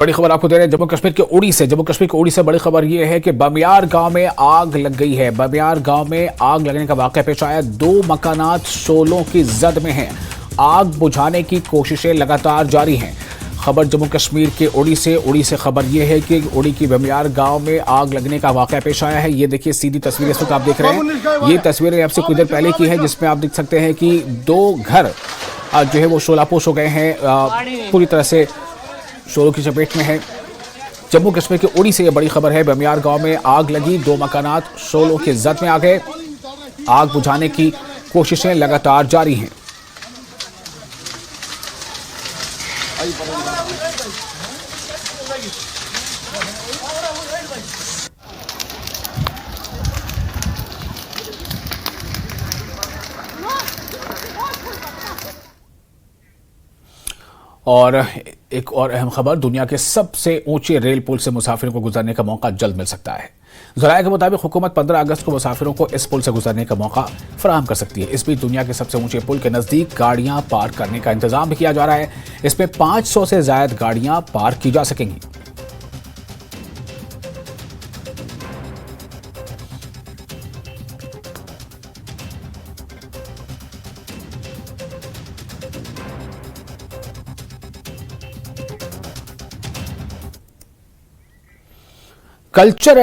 बड़ी खबर आपको दे रहे हैं जम्मू कश्मीर के उड़ी से बड़ी खबर यह है कि बमियार गांव में आग लग गई है। बमियार गांव में आग लगने का वाकया पेश आया। 2 मकानात शोलों की जद में हैं। आग बुझाने की कोशिशें लगातार जारी हैं। खबर जम्मू कश्मीर के उड़ी से खबर यह है कि उड़ी की बमियार गांव में आग लगने का वाकया पेश आया है। ये देखिए सीधी तस्वीरें इस वक्त आप देख रहे हैं। ये तस्वीरें आपसे कुछ देर पहले की है, जिसमें आप देख सकते हैं कि 2 घर जो है वो शोलापोश हो गए हैं, पूरी तरह से शोरों की चपेट में है। जम्मू कश्मीर के उड़ी से यह बड़ी खबर है। बमियार गांव में आग लगी, 2 मकानात शोलों की जद में आ गए। आग बुझाने की कोशिशें लगातार जारी हैं। और एक और अहम खबर, दुनिया के सबसे ऊंचे रेल पुल से मुसाफिरों को गुजरने का मौका जल्द मिल सकता है। ज़राए के मुताबिक हुकूमत 15 अगस्त को मुसाफिरों को इस पुल से गुजरने का मौका फराहम कर सकती है। इस बीच दुनिया के सबसे ऊंचे पुल के नजदीक गाड़ियां पार्क करने का इंतजाम भी किया जा रहा है। इसमें 500 से ज्यादा गाड़ियां पार्क की जा सकेंगी। कल्चर